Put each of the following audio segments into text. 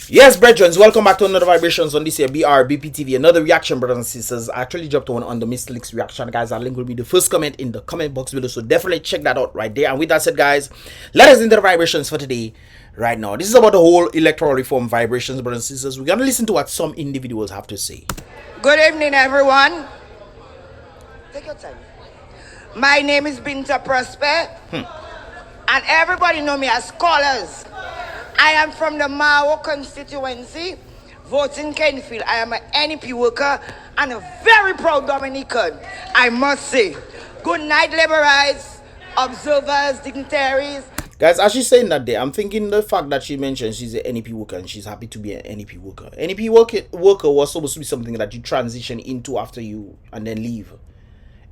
Yes, brethren, welcome back to another Vibrations on this here Brbptv. Another reaction, brothers and sisters. I actually dropped one on the Mr. Leaks reaction, guys. Our link will be the first comment in the comment box below, so definitely check that out right there. And with that said, guys, let us into the vibrations for today. Right now, this is about the whole electoral reform vibrations, brothers and sisters. We're gonna listen to what some individuals have to say. Good evening, everyone. Take your time. My name is Binta Prosper, and everybody know me as Scholars. I am from the Mao constituency, voting Kenfield. I am an NEP worker and a very proud Dominican, I must say. Good night, liberals, observers, dignitaries. Guys, as she's saying that day, I'm thinking the fact that she mentioned she's an NEP worker and she's happy to be an NEP worker. NEP worker was supposed to be something that you transition into after you and then leave.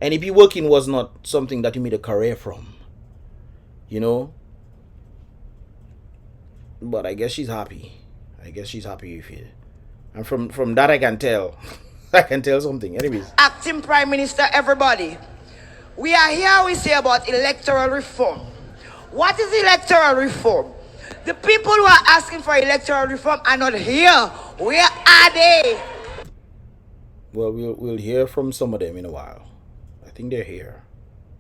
NEP working was not something that you made a career from, you know. But I guess she's happy. I guess she's happy with it. And from that I can tell. I can tell something. Anyways. Acting Prime Minister, everybody. We are here, we say about electoral reform. What is electoral reform? The people who are asking for electoral reform are not here. Where are they? Well, we'll hear from some of them in a while. I think they're here.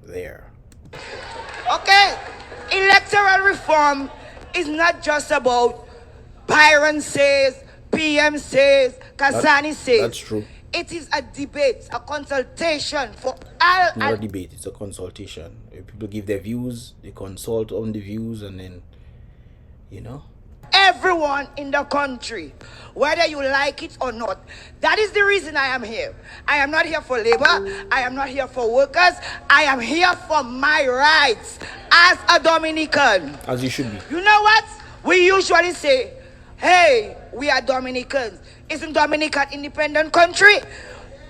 There. Okay. Electoral reform is not just about Byron says, PM says, Kasani says. That's true. It is a debate, a consultation for all. It's not a debate, it's a consultation. People give their views, they consult on the views, and then, you know. Everyone in the country, whether you like it or not. That is the reason I am here. I am not here for labor. I am not here for workers. I am here for my rights as a Dominican. As you should be. You know what? We usually say, hey, we are Dominicans. Isn't Dominica an independent country?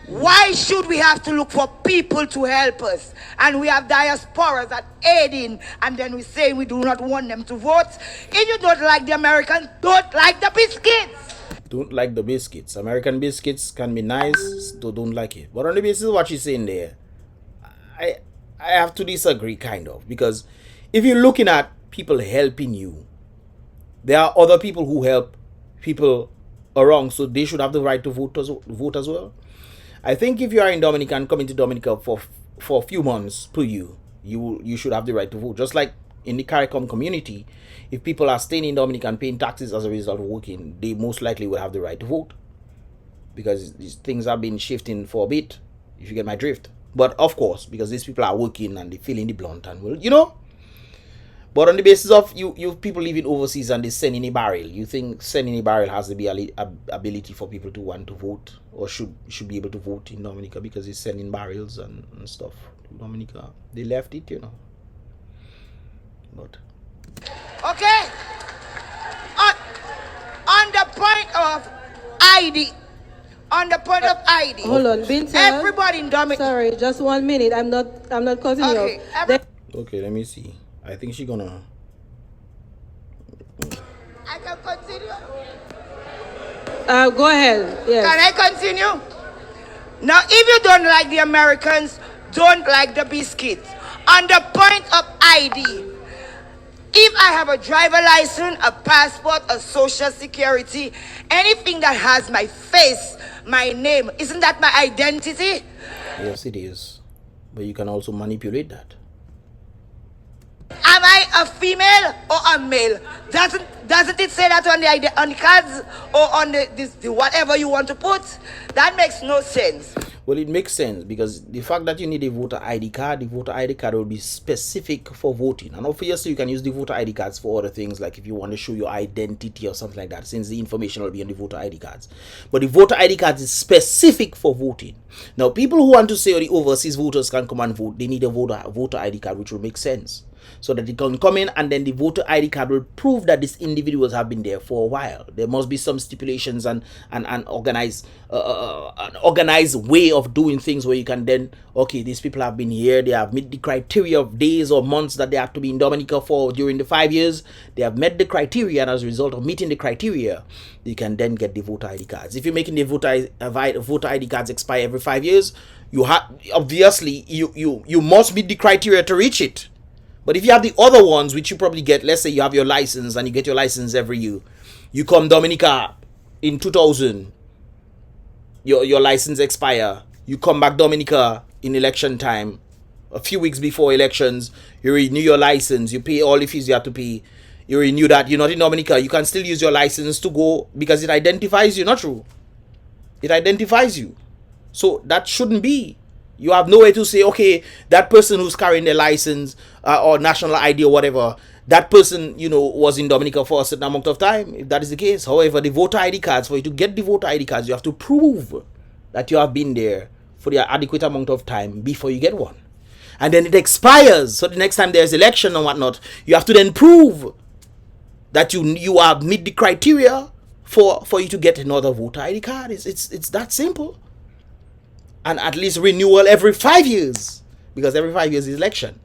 Why should we have to look for people to help us? And we have diasporas that aiding, and then we say we do not want them to vote. If you don't like the Americans, don't like the biscuits. Don't like the biscuits. American biscuits can be nice, so don't like it. But on the basis of what she's saying there, I have to disagree, kind of. Because if you're looking at people helping you, there are other people who help people around, so they should have the right to vote as well. I think if you are in Dominica and coming to Dominica for a few months per year, you should have the right to vote. Just like in the CARICOM community, if people are staying in Dominica and paying taxes as a result of working, they most likely will have the right to vote. Because these things have been shifting for a bit, if you get my drift. But of course, because these people are working and they feel in the blunt and well, you know. But on the basis of you people living overseas and they send in a barrel, you think sending a barrel has the ability for people to want to vote or should be able to vote in Dominica because it's sending barrels and stuff to Dominica. They left it, you know. But okay. On the point of ID. On the point of ID. Hold on, Binta. Everybody in Dominica. Sorry, just 1 minute. I'm not cutting you off. Okay, let me see. I think she's gonna. I can continue. Go ahead. Yes. Can I continue? Now, if you don't like the Americans, don't like the biscuits. On the point of ID, if I have a driver license, a passport, a social security, anything that has my face, my name, isn't that my identity? Yes, it is. But you can also manipulate that. Am I a female or a male? Doesn't it say that on the cards or on the whatever you want to put? That makes no sense. Well, it makes sense because the fact that you need a voter ID card, the voter ID card will be specific for voting. And obviously you can use the voter ID cards for other things, like if you want to show your identity or something like that, since the information will be on the voter ID cards. But the voter ID card is specific for voting. Now, people who want to say the overseas voters can come and vote, they need a voter ID card, which will make sense. So that they can come in and then the voter ID card will prove that these individuals have been there for a while. There must be some stipulations and an organized way of doing things where you can then, okay, these people have been here, they have met the criteria of days or months that they have to be in Dominica for during the 5 years. They have met the criteria, and as a result of meeting the criteria, you can then get the voter ID cards. If you're making the voter ID cards expire every 5 years, you have obviously you must meet the criteria to reach it. But if you have the other ones, which you probably get, let's say you have your license and you get your license every year. You come Dominica in 2000, your license expire. You come back Dominica in election time. A few weeks before elections, you renew your license. You pay all the fees you have to pay. You renew that. You're not in Dominica. You can still use your license to go because it identifies you. Not true. It identifies you. So that shouldn't be. You have no way to say, okay, that person who's carrying their license or national ID or whatever, that person, was in Dominica for a certain amount of time, if that is the case. However, the voter ID cards, for you to get the voter ID cards, you have to prove that you have been there for the adequate amount of time before you get one. And then it expires. So the next time there's election or whatnot, you have to then prove that you have meet the criteria for you to get another voter ID card. It's that simple. And at least renewal every 5 years, because every 5 years is election.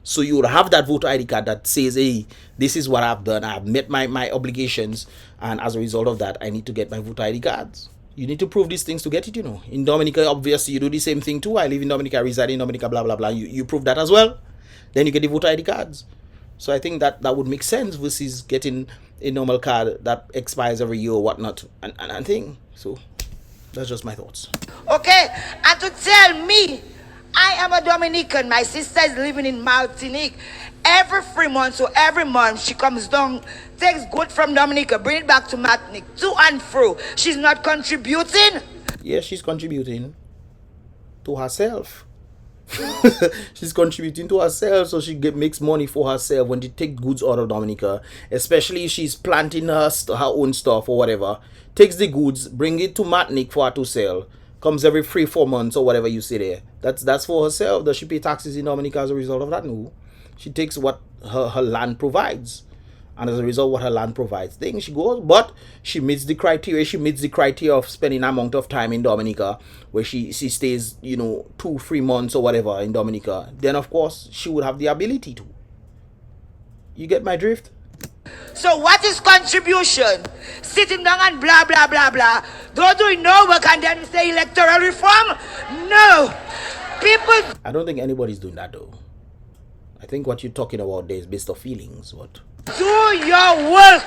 So you would have that voter ID card that says, hey, this is what I've done. I've met my obligations. And as a result of that, I need to get my voter ID cards. You need to prove these things to get it, In Dominica, obviously, you do the same thing too. I live in Dominica, I reside in Dominica, blah, blah, blah. You prove that as well. Then you get the voter ID cards. So I think that would make sense versus getting a normal card that expires every year or whatnot. And thing. So that's just my thoughts. Okay, and to tell me, I am a Dominican. My sister is living in Martinique. Every 3 months, so every month she comes down, takes good from Dominica, bring it back to Martinique, to and fro. She's not contributing. Yes, she's contributing to herself. She's contributing to herself, so she makes money for herself when she takes goods out of Dominica, especially if she's planting her own stuff or whatever. Takes the goods, bring it to Martinique for her to sell. Comes every 3-4 months or whatever you say there. That's for herself. Does she pay taxes in Dominica as a result of that? No. She takes what her land provides. And as a result, what her land provides, things she goes, but she meets the criteria. She meets the criteria of spending an amount of time in Dominica, where she stays, 2-3 months or whatever in Dominica. Then, of course, she would have the ability to. You get my drift? So what is contribution? Sitting down and blah, blah, blah, blah. Don't do no work and then you say electoral reform? No. People... I don't think anybody's doing that, though. I think what you're talking about there is based on feelings. What? Do your work.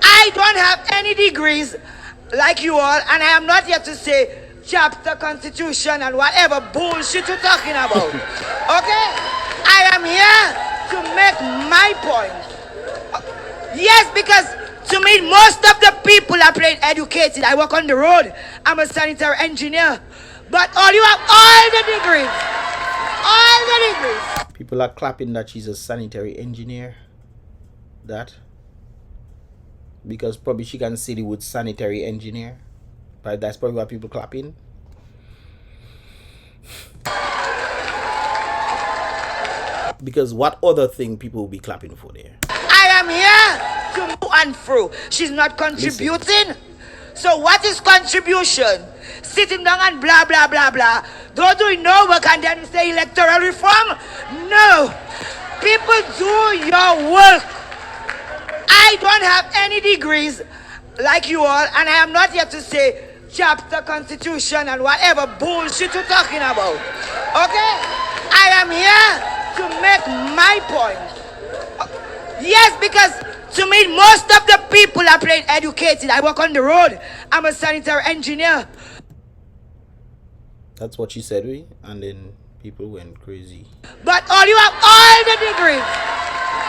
I don't have any degrees like you all, and I am not here to say chapter, constitution, and whatever bullshit you're talking about. Okay? I am here to make my point. Yes, because to me, most of the people are plain educated. I work on the road. I'm a sanitary engineer. But all you have all the degrees. All the degrees. People are clapping that she's a sanitary engineer. That. Because probably she can see the word sanitary engineer. But that's probably why people clapping. Because what other thing people will be clapping for there? I am here to move and fro. She's not contributing. Listen. So what is contribution? Sitting down and blah, blah, blah, blah. Don't do no work and then you say electoral reform? No. People do your work. I don't have any degrees like you all, and I am not here to say chapter, constitution, and whatever bullshit you're talking about. Okay? I am here to make my point. Yes, because to me, most of the people are plain educated. I work on the road. I'm a sanitary engineer. That's what she said, and then people went crazy. But all you have all the degrees.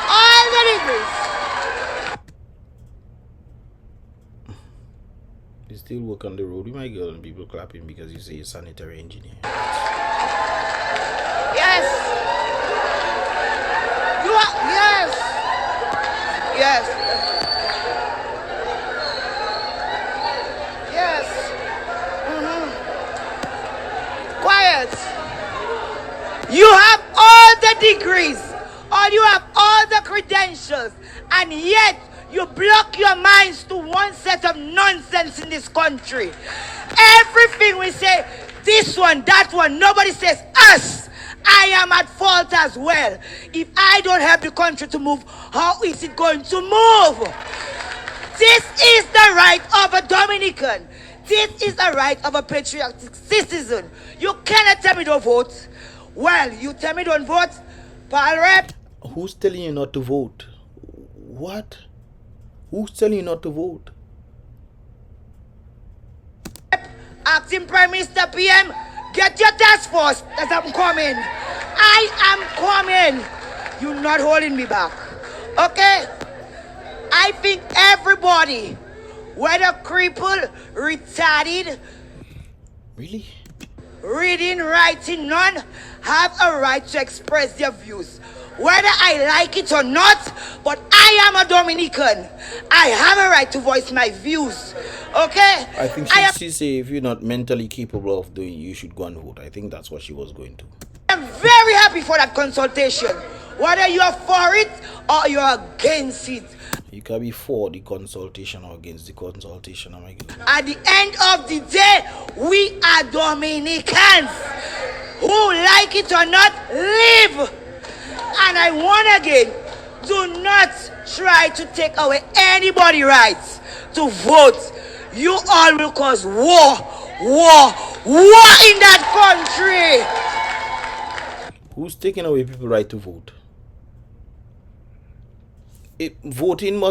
All the degrees. You still work on the road with my girl and people clapping because you say you're a sanitary engineer. Yes. You are, yes. Yes. Yes. Quiet. You have all the degrees, or you have all the credentials, and yet you block your minds to one set of nonsense in this country. Everything we say, this one, that one, nobody says us. I am at fault as well. If I don't help the country to move, how is it going to move? This is the right of a Dominican. This is the right of a patriotic citizen. You cannot tell me don't vote. Well, you tell me don't vote. Paul Rep. Who's telling you not to vote? What? Who's telling you not to vote? Acting Prime Minister PM, get your task force that I'm coming. I am coming. You're not holding me back. Okay? I think everybody, whether crippled, retarded, Really? reading, writing, none, have a right to express their views. Whether I like it or not, but I am a Dominican. I have a right to voice my views. Okay? I think she say if you're not mentally capable of doing it, you should go and vote. I think that's what she was going to. I'm very happy for that consultation. Whether you're for it or you're against it. You can be for the consultation or against the consultation. Oh my God. At the end of the day, we are Dominicans. Who like it or not, live. And I want again, do not try to take away anybody's rights to vote. You all will cause war in that country. Who's taking away people's right to vote? Voting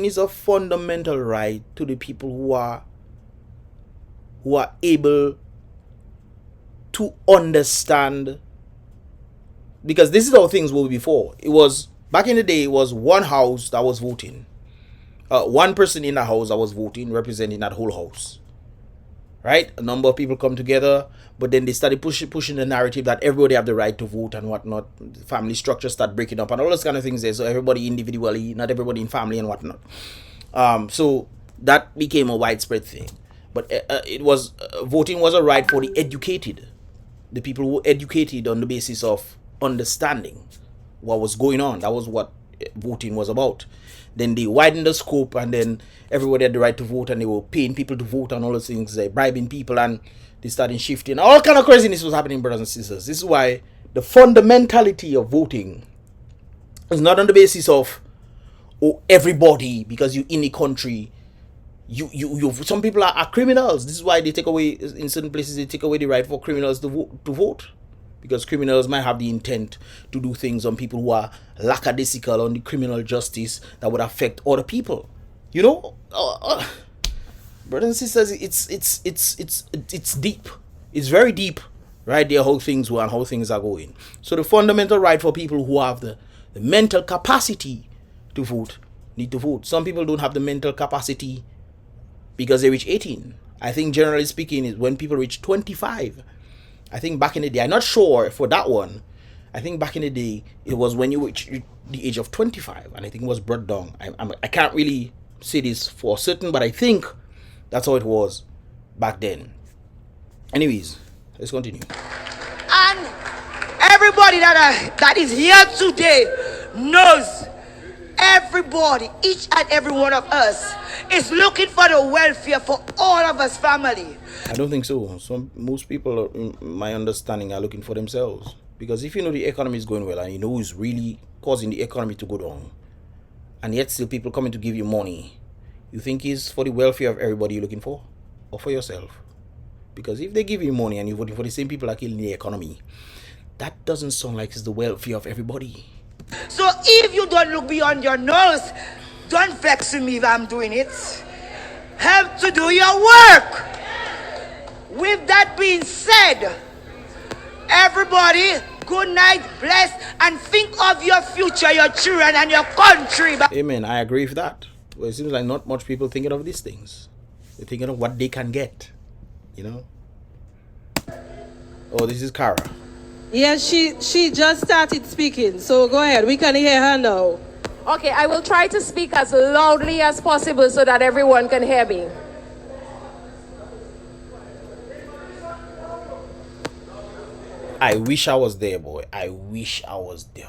is a fundamental right to the people who are able to understand. Because this is how things were before. It was back in the day. It was one house that was voting, one person in the house that was voting, representing that whole house. Right? A number of people come together, but then they started pushing the narrative that everybody have the right to vote and whatnot. Family structures start breaking up and all those kind of things there. So everybody individually, not everybody in family and whatnot. So that became a widespread thing. But voting was a right for the educated, the people who were educated on the basis of understanding what was going on. That was what voting was about. Then they widened the scope, and then everybody had the right to vote, and they were paying people to vote and all those things, bribing people, and they started shifting. All kind of craziness was happening, brothers and sisters. This is why the fundamentality of voting is not on the basis of everybody, because you're in the country. You some people are criminals. This is why they take away, in certain places, they take away the right for criminals to vote. Because criminals might have the intent to do things on people who are lackadaisical on the criminal justice that would affect other people. You know, brothers and sisters, it's deep. It's very deep, right there, how things were and how things are going. So the fundamental right for people who have the mental capacity to vote need to vote. Some people don't have the mental capacity because they reach 18. I think generally speaking is when people reach 25. I think back in the day, I'm not sure for that one. I think back in the day, it was when you reach the age of 25, and I think it was brought down. I can't really say this for certain, but I think that's how it was back then. Anyways, let's continue. And everybody that is here today knows, everybody, each and every one of us, is looking for the welfare for all of us family. I don't think so. Most people, in my understanding, are looking for themselves. Because if you know the economy is going well and you know who's really causing the economy to go down, and yet still people coming to give you money, you think it's for the welfare of everybody you're looking for, or for yourself? Because if they give you money and you're voting for the same people that are killing the economy, that doesn't sound like it's the welfare of everybody. So if you don't look beyond your nose, don't vex with me if I'm doing it. Help to do your work. With that being said, everybody, good night, bless, and think of your future, your children, and your country. Amen. I agree with that. Well, it seems like not much people thinking of these things. They're thinking of what they can get, you know. Oh, this is Kara. Yes, she just started speaking, so go ahead. We can hear her now. Okay, I will try to speak as loudly as possible so that everyone can hear me. I wish I was there, boy. I wish I was there.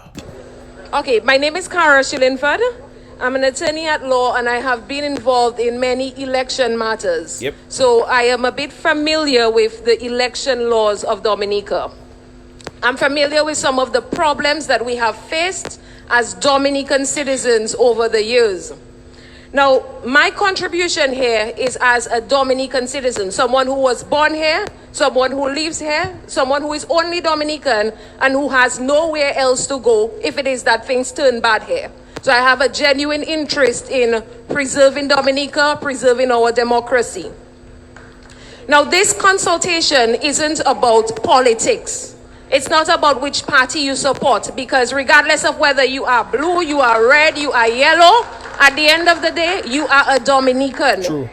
Okay, my name is Cara Shillingford. I'm an attorney at law and I have been involved in many election matters. Yep. So I am a bit familiar with the election laws of Dominica. I'm familiar with some of the problems that we have faced as Dominican citizens over the years. Now, my contribution here is as a Dominican citizen, someone who was born here, someone who lives here, someone who is only Dominican and who has nowhere else to go if it is that things turn bad here. So I have a genuine interest in preserving Dominica, preserving our democracy. Now, this consultation isn't about politics. It's not about which party you support, because regardless of whether you are blue, you are red, you are yellow, at the end of the day, you are a Dominican. True.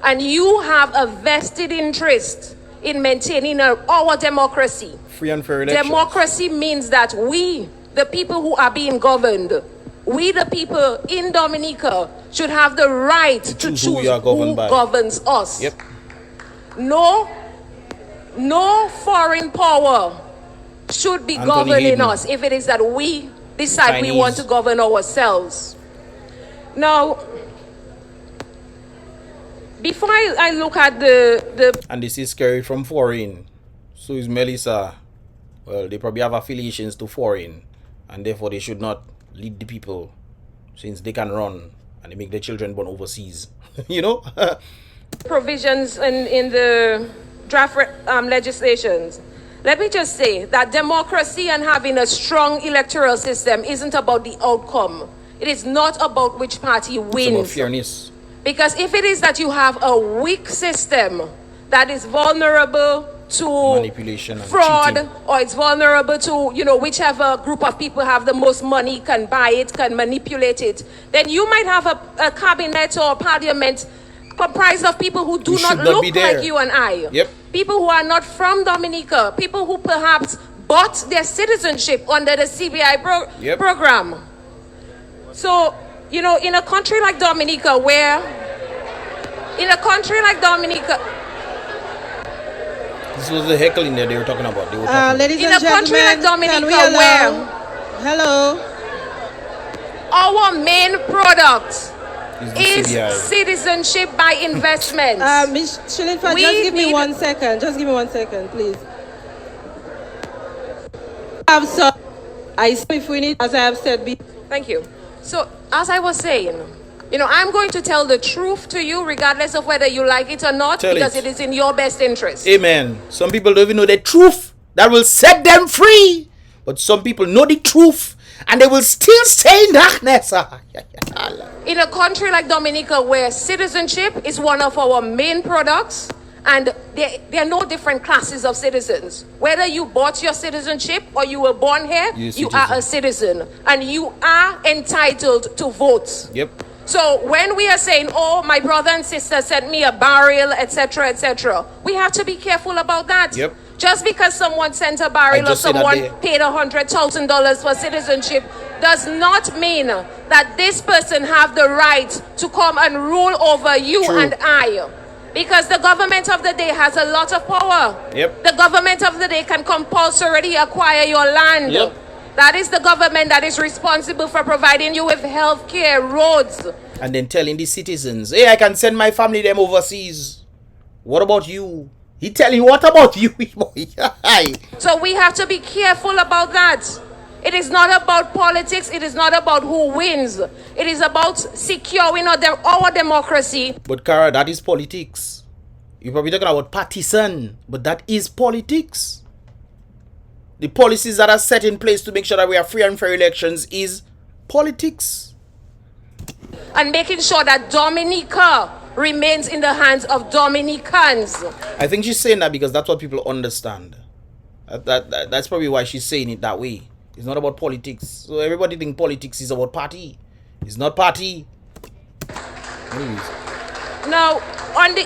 And you have a vested interest in maintaining our democracy. Free and fair elections. Democracy means that we, the people who are being governed, we, the people in Dominica, should have the right to choose who governs us. Yep. No foreign power should be governing us if it is that we decide we want to govern ourselves. Now, before I look at the and this is carried from foreign. So is Melissa. Well, they probably have affiliations to foreign, and therefore they should not lead the people, since they can run and they make their children born overseas. You know. provisions in the draft legislations, let me just say that democracy and having a strong electoral system isn't about the outcome. It is not about which party wins. It's about fairness. Because if it is that you have a weak system that is vulnerable to manipulation and fraud, cheating, or it's vulnerable to, whichever group of people have the most money can buy it, can manipulate it, then you might have a cabinet or parliament comprised of people who do not look like you and I. Yep. People who are not from Dominica. People who perhaps bought their citizenship under the CBI program. So, in a country like Dominica this was the heckling that they were talking about. Ladies and gentlemen, country like Dominica hello, our main product is citizenship by investment. Ms. Shilinfa, just give me 1 second. Just give me 1 second, please. If we need, as I have said before. Thank you. So, as I was saying, I'm going to tell the truth to you regardless of whether you like it or not, because it is in your best interest. Amen. Some people don't even know the truth that will set them free. But some people know the truth and they will still stay in darkness. In a country like Dominica, where citizenship is one of our main products, and there are no different classes of citizens. Whether you bought your citizenship or you were born here, you are a citizen. And you are entitled to vote. Yep. So when we are saying, oh, my brother and sister sent me a barrel, etc., etc., we have to be careful about that. Yep. Just because someone sent a barrel or someone paid $100,000 for citizenship does not mean that this person have the right to come and rule over you and I. Because the government of the day has a lot of power. Yep. The government of the day can compulsorily acquire your land. Yep. That is the government that is responsible for providing you with health care, roads. And then telling the citizens, hey, I can send my family them overseas. What about you? He telling you, what about you? So we have to be careful about that. It is not about politics. It is not about who wins. It is about securing our democracy. But Cara, that is politics. You're probably talking about partisan, but that is politics. The policies that are set in place to make sure that we have free and fair elections is politics. And making sure that Dominica remains in the hands of Dominicans. I think she's saying that because that's what people understand. That's probably why she's saying it that way. It's not about politics. So everybody think politics is about party. It's not party. Anyways. Now, on the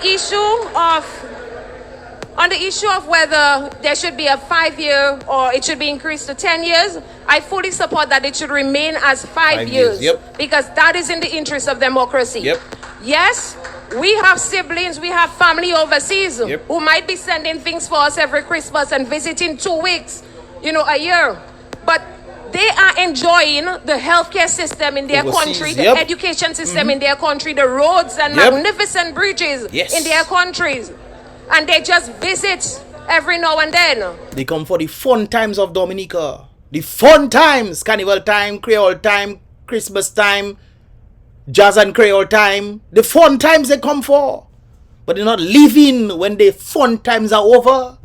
issue of whether there should be a 5-year or it should be increased to 10 years, I fully support that it should remain as 5 years. Yep. Because that is in the interest of democracy. Yep. Yes, we have siblings, we have family overseas who might be sending things for us every Christmas and visiting 2 weeks, a year. But they are enjoying the healthcare system in their country, the education system in their country, the roads and magnificent bridges in their countries. And they just visit every now and then. They come for the fun times of Dominica. The fun times. Carnival time, Creole time, Christmas time. jazz and Creole time, the fun times they come for. But they're not living when the fun times are over.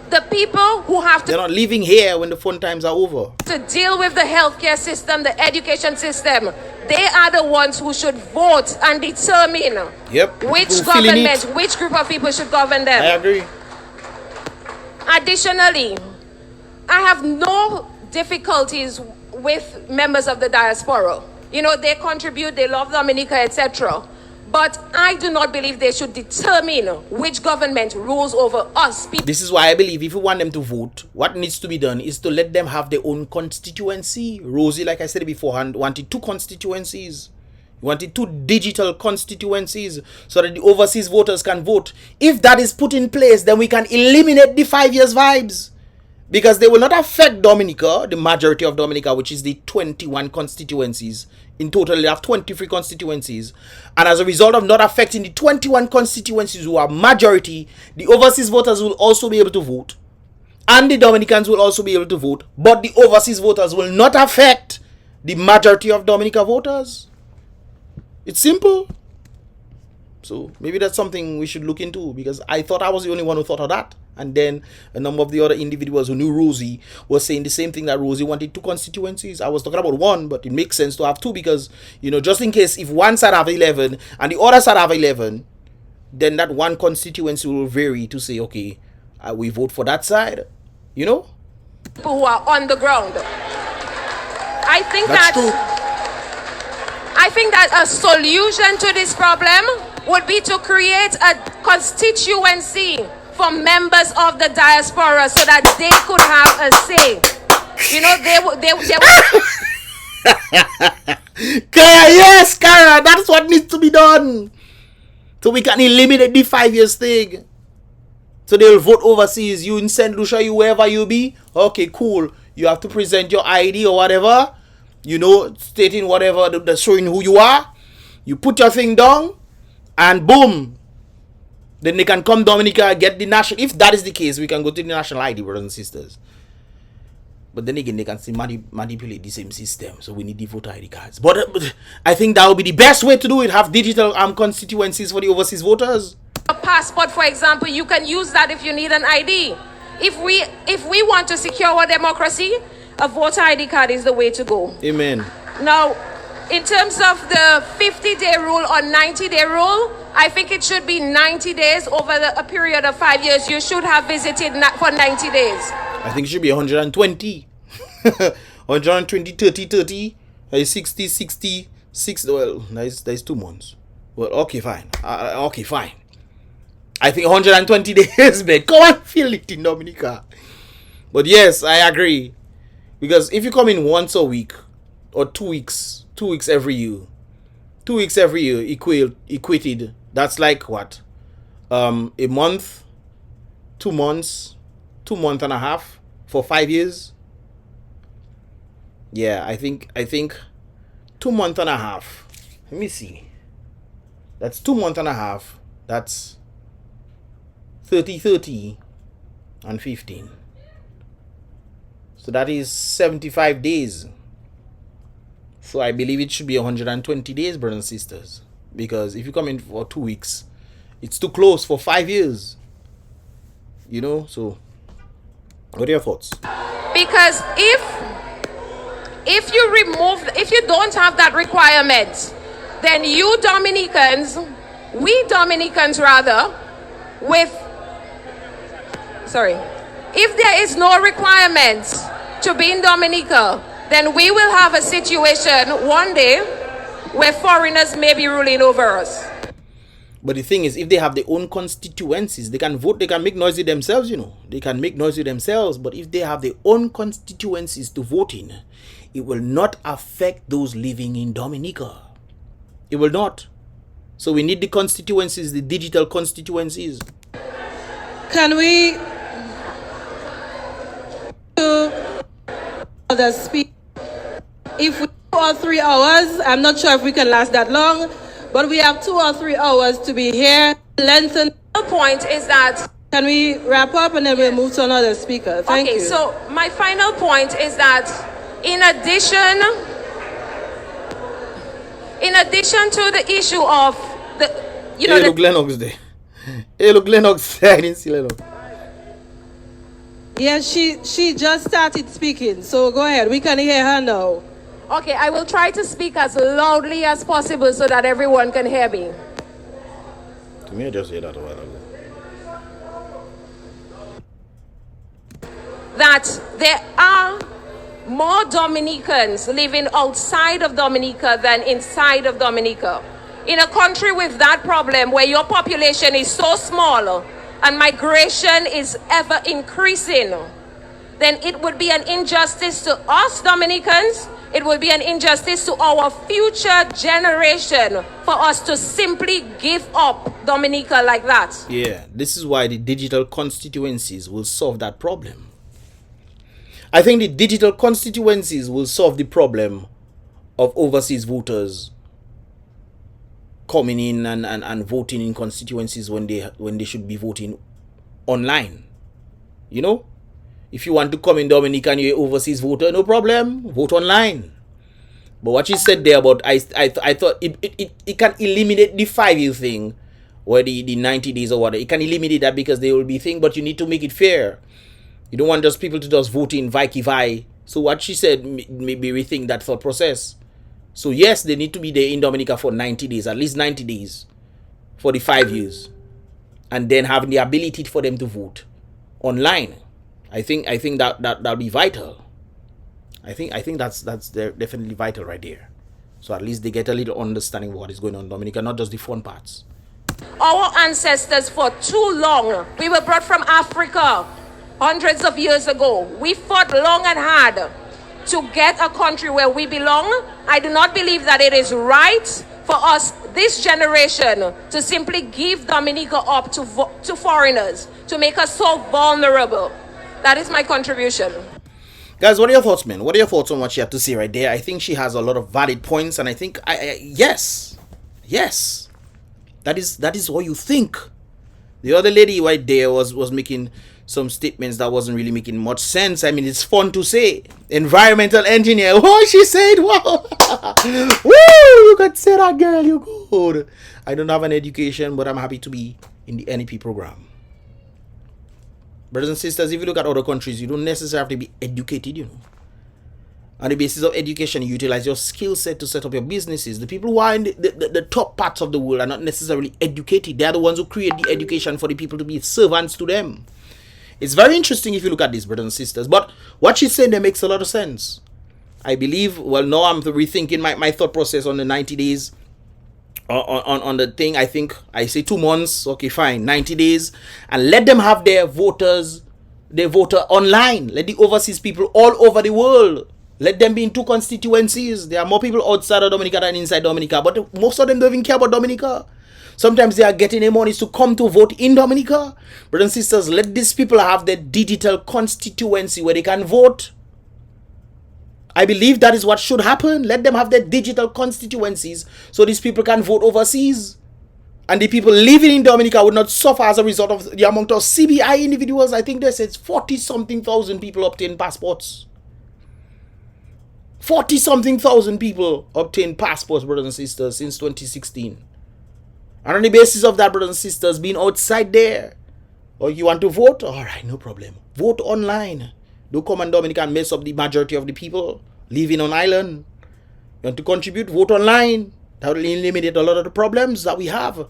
The people who have They're not living here when the fun times are over. to deal with the healthcare system, the education system, they are the ones who should vote and determine which government, which group of people should govern them. I agree. Additionally, I have no difficulties with members of the diaspora. You know, they contribute, they love Dominica, etc. But I do not believe they should determine which government rules over us. This is why I believe if you want them to vote, what needs to be done is to let them have their own constituency. Rosie, like I said beforehand, wanted 2 constituencies. He wanted 2 digital constituencies so that the overseas voters can vote. If that is put in place, then we can eliminate the 5 years vibes. Because they will not affect Dominica, the majority of Dominica, which is the 21 constituencies. In total, they have 23 constituencies. And as a result of not affecting the 21 constituencies who are majority, the overseas voters will also be able to vote. And the Dominicans will also be able to vote. But the overseas voters will not affect the majority of Dominica voters. It's simple. So maybe that's something we should look into, because I thought I was the only one who thought of that. And then a number of the other individuals who knew Rosie were saying the same thing, that Rosie wanted 2 constituencies. I was talking about 1, but it makes sense to have 2 because, you know, just in case if one side have 11 and the other side have 11, then that 1 constituency will vary to say, okay, we vote for that side, you know? People who are on the ground. I think that's true. I think that a solution to this problem would be to create a constituency for members of the diaspora so that they could have a say. You know, Kara, yes, Kara, that's what needs to be done. So we can eliminate the 5 years thing. So they'll vote overseas. You in St. Lucia, you wherever you be. Okay, cool. You have to present your ID or whatever. You know, stating whatever, showing who you are. You put your thing down. And boom. Then they can come Dominica, get the national. If that is the case, we can go to the national ID, brothers and sisters. But then again, they can still manipulate the same system. So we need the voter ID cards. But I think that would be the best way to do it. Have digital constituencies for the overseas voters. A passport, for example, you can use that if you need an ID. If we want to secure our democracy, a voter ID card is the way to go. Amen. Now, in terms of the 50-day rule or 90-day rule, I think it should be 90 days over a period of 5 years. You should have visited for 90 days. I think it should be 120. 120, 30, 30, 60, 60, 60. Well, that's 2 months. Well, okay, fine. Okay, fine. I think 120 days, man. Come on, feel it in Dominica. But yes, I agree. Because if you come in once a week or 2 weeks, 2 weeks every year, 2 weeks every year equated, that's like what? A month, 2 months, 2 months and a half for 5 years. Yeah, I think 2 months and a half. Let me see. That's 2 months and a half. That's 30, 30 and 15. So that is 75 days. So I believe it should be 120 days, brothers and sisters. Because if you come in for 2 weeks, it's too close for 5 years. You know, so what are your thoughts? Because if you don't have that requirement, then we Dominicans if there is no requirement to be in Dominica, then we will have a situation one day where foreigners may be ruling over us. But the thing is, if they have their own constituencies, they can vote, they can make noise with themselves, you know. They can make noise with themselves. But if they have their own constituencies to vote in, it will not affect those living in Dominica. It will not. So we need the constituencies, the digital constituencies. Can we the speak? If we 2 or 3 hours, I'm not sure if we can last that long, but we have 2 or 3 hours to be here. Lengthen. The point is that, can we wrap up and then we'll move to another speaker? Thank you. Okay, so my final point is that in addition In addition to the issue of the, you know, hey, look, Lennox there. Hey, look, Lennox there. I didn't see Lennox. Yes, she just started speaking, so go ahead. We can hear her now. Okay, I will try to speak as loudly as possible so that everyone can hear me. To me, I just hear that a while ago. That there are more Dominicans living outside of Dominica than inside of Dominica. In a country with that problem, where your population is so small and migration is ever increasing, then it would be an injustice to us Dominicans. It would be an injustice to our future generation for us to simply give up Dominica like that. Yeah, this is why the digital constituencies will solve that problem. I think the digital constituencies will solve the problem of overseas voters coming in and voting in constituencies when they should be voting online. You know, if you want to come in Dominica and you're an overseas voter, no problem, vote online. But what you said there about I thought it can eliminate the 5-year thing, or the 90 days or whatever. It can eliminate that because there will be thing, but you need to make it fair. You don't want just people to just vote in vai. So what she said, maybe rethink that thought process. So yes, they need to be there in Dominica for 90 days, at least 90 days for the 5 years. And then having the ability for them to vote online. I think that'll be vital. I think that's definitely vital right there. So at least they get a little understanding of what is going on in Dominica, not just the fun parts. Our ancestors for too long, we were brought from Africa hundreds of years ago. We fought long and hard to get a country where we belong. I do not believe that it is right for us, this generation, to simply give Dominica up to foreigners, to make us so vulnerable. That is my contribution. Guys, what are your thoughts, man? What are your thoughts on what she had to say right there? I think she has a lot of valid points, and I think yes, that is what you think. The other lady right there was making some statements that wasn't really making much sense. I mean, it's fun to say. Environmental engineer. Oh, she said, wow. Woo, you could say that, girl. You good. I don't have an education, but I'm happy to be in the NEP program. Brothers and sisters, if you look at other countries, you don't necessarily have to be educated, you know. On the basis of education, you utilize your skill set to set up your businesses. The people who are in the top parts of the world are not necessarily educated. They are the ones who create the education for the people to be servants to them. It's very interesting if you look at this, brothers and sisters. But what she's saying there makes a lot of sense. I believe, well, now I'm rethinking my thought process on the 90 days. On the thing, I think I say 2 months. Okay, fine, 90 days. And let them have their voter online. Let the overseas people all over the world, let them be in 2 constituencies. There are more people outside of Dominica than inside Dominica. But most of them don't even care about Dominica. Sometimes they are getting their money to come to vote in Dominica. Brothers and sisters, let these people have their digital constituency where they can vote. I believe that is what should happen. Let them have their digital constituencies so these people can vote overseas. And the people living in Dominica would not suffer as a result of the amount of CBI individuals. I think they said 40-something thousand people obtain passports. 40-something thousand people obtain passports, brothers and sisters, since 2016. And on the basis of that, brothers and sisters, being outside there, or you want to vote, all right, no problem. Vote online. Don't come in Dominica and mess up the majority of the people living on island. You want to contribute? Vote online. That will eliminate a lot of the problems that we have.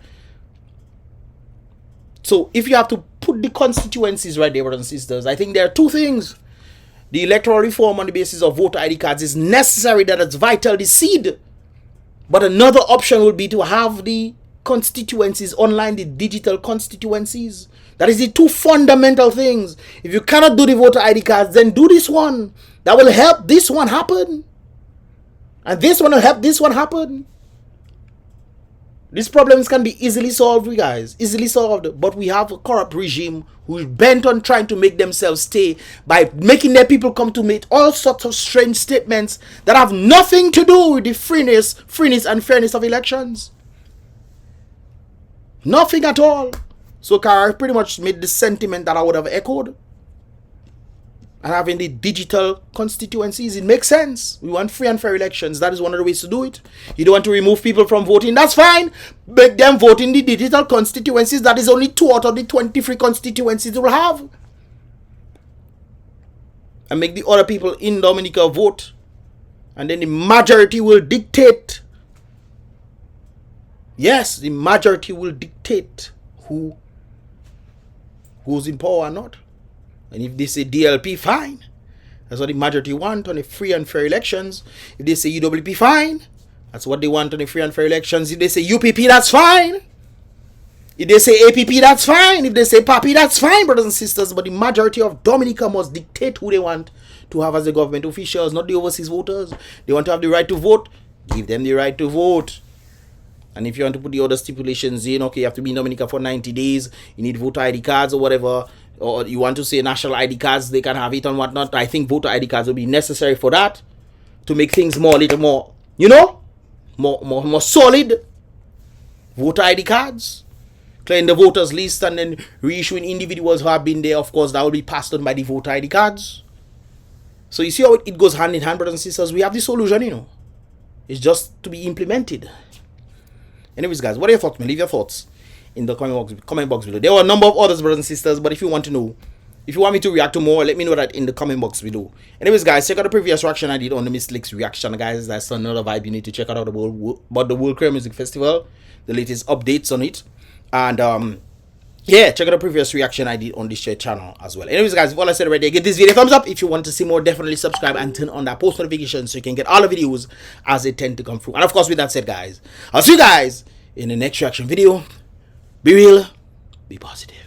So if you have to put the constituencies right there, brothers and sisters, I think there are 2 things. The electoral reform on the basis of voter ID cards is necessary, that it's vital, the seed. But another option would be to have the constituencies online, the digital constituencies. That is the 2 fundamental things. If you cannot do the voter ID cards, then do this one. That will help this one happen. And this one will help this one happen. These problems can be easily solved, you guys. Easily solved. But we have a corrupt regime who is bent on trying to make themselves stay by making their people come to make all sorts of strange statements that have nothing to do with the freeness and fairness of elections. Nothing at all. So Kara pretty much made the sentiment that I would have echoed. and having the digital constituencies. It makes sense. We want free and fair elections. That is one of the ways to do it. You don't want to remove people from voting. That's fine. Make them vote in the digital constituencies. That is only 2 out of the 23 constituencies we'll have. And make the other people in Dominica vote. And then the majority will dictate. Yes, the majority will dictate who goes in power or not. And if they say DLP, fine. That's what the majority want on the free and fair elections. If they say UWP, fine. That's what they want on the free and fair elections. If they say UPP, that's fine. If they say APP, that's fine. If they say PAPI, that's fine, brothers and sisters. But the majority of Dominica must dictate who they want to have as the government officials, not the overseas voters. They want to have the right to vote. Give them the right to vote. And if you want to put the other stipulations in, okay, you have to be in Dominica for 90 days. You need voter ID cards or whatever. Or you want to say national ID cards, they can have it and whatnot. I think voter ID cards will be necessary for that. To make things more, a little more, you know, more solid. Voter ID cards. Clearing the voters list and then reissuing individuals who have been there. Of course, that will be passed on by the voter ID cards. So you see how it goes hand in hand, brothers and sisters. We have the solution, you know. It's just to be implemented. Anyways, guys, what are your thoughts, man? Leave your thoughts in the comment box below. There were a number of others, brothers and sisters, but if you want to know, if you want me to react to more, let me know that in the comment box below. Anyways, guys, check out the previous reaction I did on the Miss Licks reaction, guys. That's another vibe you need to check out the World Queer Music Festival, the latest updates on it. And yeah, check out the previous reaction I did on this channel as well. Anyways, guys, if all I said right there, give this video a thumbs up. If you want to see more, definitely subscribe and turn on that post notification so you can get all the videos as they tend to come through. And of course, with that said, guys, I'll see you guys in the next reaction video. Be real, be positive.